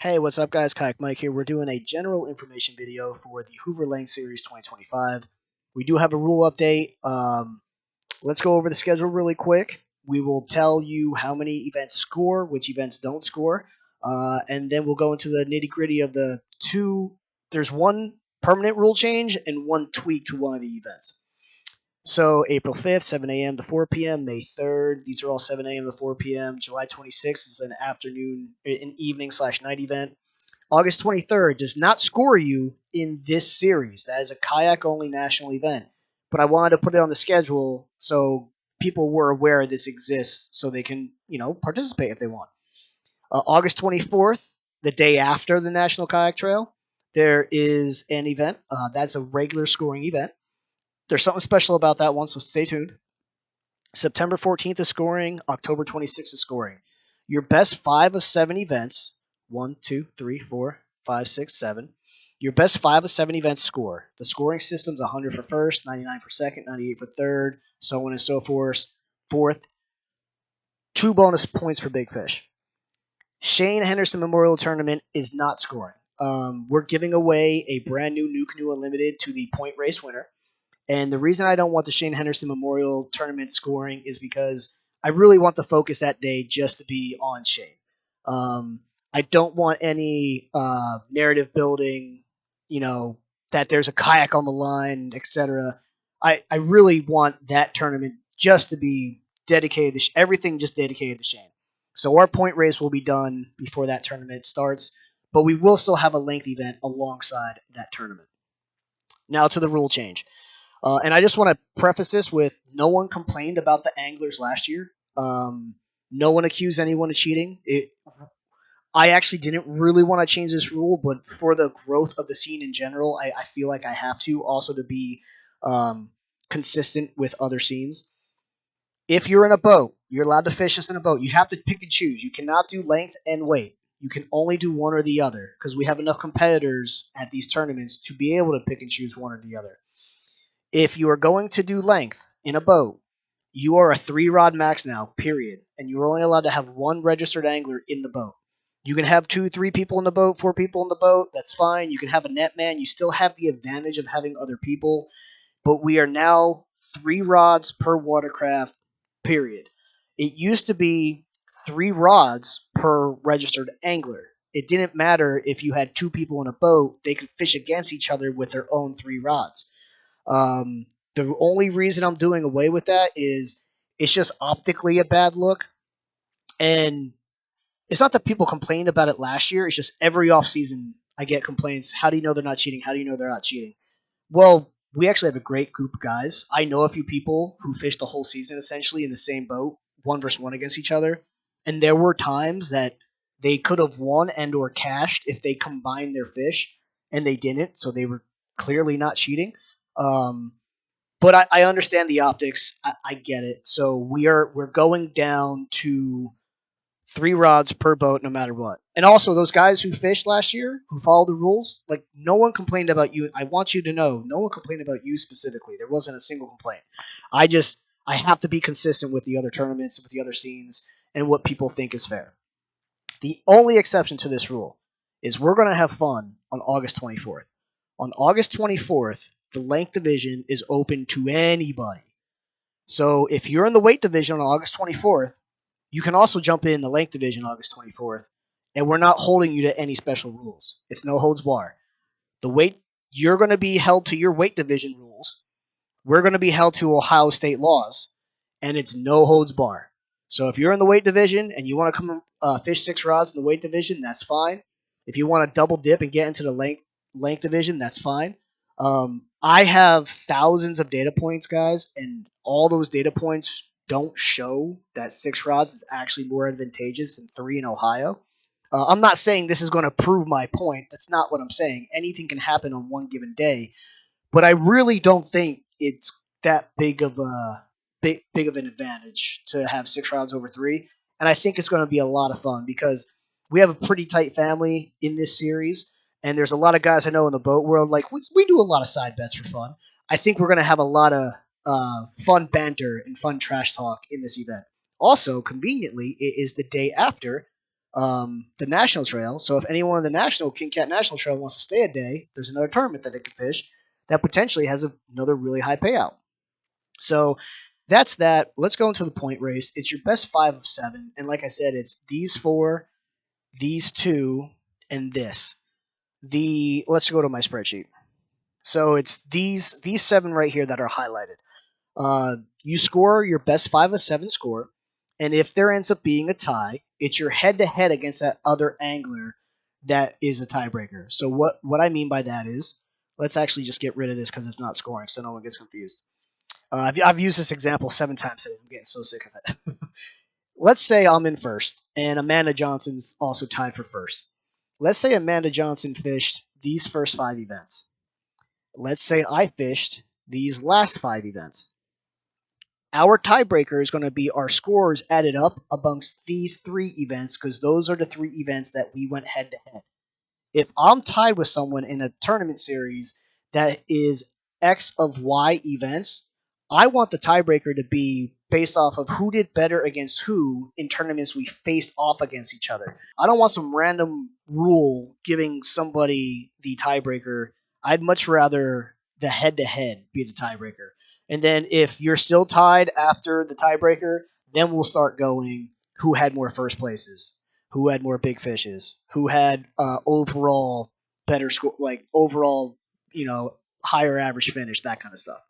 Hey, what's up, guys? Kayak Mike here. We're doing a general information video for the Hoover Lane Series 2025. We do have a rule update. Let's go over the schedule really quick. We will tell you how many events score, which events don't score, and then we'll go into the nitty gritty of the two. There's one permanent rule change and one tweak to one of the events. So April 5th, 7 a.m. to 4 p.m. May 3rd, these are all 7 a.m. to 4 p.m. July 26th is an evening/night event. August 23rd does not score you in this series. That is a kayak-only national event. But I wanted to put it on the schedule so people were aware this exists so they can, participate if they want. August 24th, the day after the National Kayak Trail, there is an event. That's a regular scoring event. There's something special about that one, so stay tuned. September 14th is scoring. October 26th is scoring. Your best 5 of 7 events, 1, 2, 3, 4, 5, 6, 7. Your best 5 of 7 events score. The scoring system's 100 for first, 99 for second, 98 for third, so on and so forth. Fourth, 2 bonus points for big fish. Shane Henderson Memorial Tournament is not scoring. We're giving away a brand new Canoe Unlimited to the point race winner. And the reason I don't want the Shane Henderson Memorial Tournament scoring is because I really want the focus that day just to be on Shane. I don't want any narrative building, that there's a kayak on the line, etc. I really want that tournament just to be dedicated to everything just dedicated to Shane. So our point race will be done before that tournament starts, but we will still have a length event alongside that tournament. Now to the rule change. And I just want to preface this with no one complained about the anglers last year. No one accused anyone of cheating. I actually didn't really want to change this rule, but for the growth of the scene in general, I feel like I have to also to be consistent with other scenes. If you're in a boat, you're allowed to fish this in a boat. You have to pick and choose. You cannot do length and weight. You can only do one or the other because we have enough competitors at these tournaments to be able to pick and choose one or the other. If you are going to do length in a boat, you are a 3-rod max now, period. And you're only allowed to have one registered angler in the boat. You can have 2, 3 people in the boat, 4 people in the boat. That's fine. You can have a net man. You still have the advantage of having other people. But we are now 3 rods per watercraft, period. It used to be 3 rods per registered angler. It didn't matter if you had 2 people in a boat. They could fish against each other with their own 3 rods. The only reason I'm doing away with that is it's just optically a bad look. And it's not that people complained about it last year. It's just every off season I get complaints. How do you know they're not cheating? How do you know they're not cheating? Well, we actually have a great group of guys. I know a few people who fished the whole season essentially in the same boat, 1-versus-1 against each other. And there were times that they could have won and or cashed if they combined their fish, and they didn't. So they were clearly not cheating. Um, but I understand the optics. I get it. So we're going down to 3 rods per boat, no matter what. And also, those guys who fished last year, who followed the rules, like no one complained about you. I want you to know, no one complained about you specifically. There wasn't a single complaint. I have to be consistent with the other tournaments, with the other scenes, and what people think is fair. The only exception to this rule is we're going to have fun on August 24th. On August 24th, the length division is open to anybody. So if you're in the weight division on August 24th, you can also jump in the length division August 24th, and we're not holding you to any special rules. It's no holds bar. The weight You're going to be held to your weight division rules. We're going to be held to Ohio state laws, and it's no holds bar. So if you're in the weight division and you want to come fish 6 rods in the weight division, that's fine. If you want to double dip and get into the length division, that's fine. I have thousands of data points, guys, and all those data points don't show that 6 rods is actually more advantageous than 3 in Ohio. I'm not saying this is going to prove my point. That's not what I'm saying. Anything can happen on one given day, but I really don't think it's that big of an advantage to have 6 rounds over 3. And I think it's going to be a lot of fun because we have a pretty tight family in this series, and there's a lot of guys I know in the boat world. Like we do a lot of side bets for fun. I think we're going to have a lot of fun banter and fun trash talk in this event. Also, conveniently, it is the day after the National Trail. So if anyone on the King Cat National Trail wants to stay a day, there's another tournament that they can fish that potentially has another really high payout. So that's that. Let's go into the point race. It's your best 5 of 7, and like I said, it's these 4, these 2, and this. Let's go to my spreadsheet. So it's these 7 right here that are highlighted. You score your best 5 of 7 score, and if there ends up being a tie, it's your head-to-head against that other angler that is a tiebreaker. So what I mean by that is, let's actually just get rid of this because it's not scoring, so no one gets confused. I've used this example 7 times today. I'm getting so sick of it. Let's say I'm in first, and Amanda Johnson's also tied for first. Let's say Amanda Johnson fished these first 5 events. Let's say I fished these last 5 events. Our tiebreaker is going to be our scores added up amongst these 3 events because those are the 3 events that we went head to head. If I'm tied with someone in a tournament series that is X of Y events, I want the tiebreaker to be based off of who did better against who in tournaments we faced off against each other. I don't want some random rule giving somebody the tiebreaker. I'd much rather the head to head be the tiebreaker. And then if you're still tied after the tiebreaker, then we'll start going who had more first places, who had more big fishes, who had overall better score, like overall, higher average finish, that kind of stuff.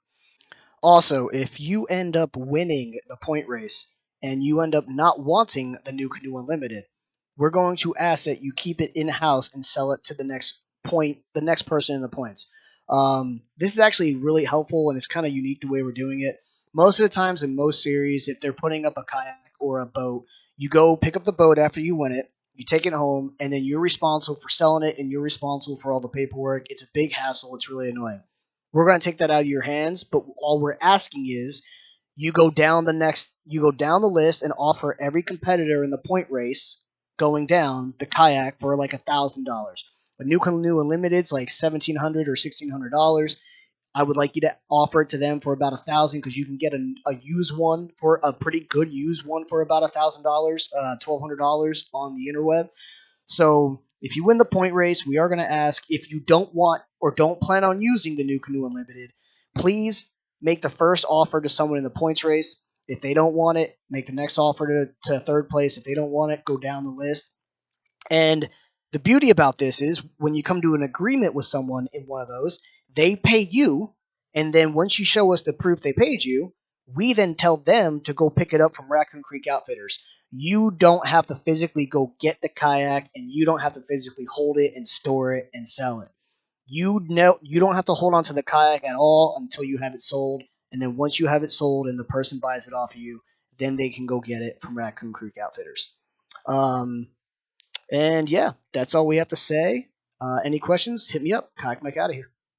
Also, if you end up winning the point race and you end up not wanting the new Canoe Unlimited, we're going to ask that you keep it in house and sell it to the next person in the points. This is actually really helpful and it's kind of unique the way we're doing it. Most of the times in most series, if they're putting up a kayak or a boat, you go pick up the boat after you win it, you take it home, and then you're responsible for selling it and you're responsible for all the paperwork. It's a big hassle. It's really annoying. We're going to take that out of your hands, but all we're asking is you go down the list and offer every competitor in the point race going down the kayak for like $1,000. A new Canoe Unlimited's like $1,700 or $1,600. I would like you to offer it to them for about $1,000 because you can get a used one for a pretty good used one for about $1,000, $1,200 on the interweb. So if you win the point race, we are going to ask if you don't want or don't plan on using the new Canoe Unlimited, please make the first offer to someone in the points race. If they don't want it, make the next offer to third place. If they don't want it, go down the list. And the beauty about this is when you come to an agreement with someone in one of those, they pay you. And then once you show us the proof they paid you, we then tell them to go pick it up from Raccoon Creek Outfitters. You don't have to physically go get the kayak and you don't have to physically hold it and store it and sell it. You don't have to hold on to the kayak at all until you have it sold. And then once you have it sold and the person buys it off of you, then they can go get it from Raccoon Creek Outfitters. And yeah, that's all we have to say. Any questions? Hit me up. Kayak Mike out of here.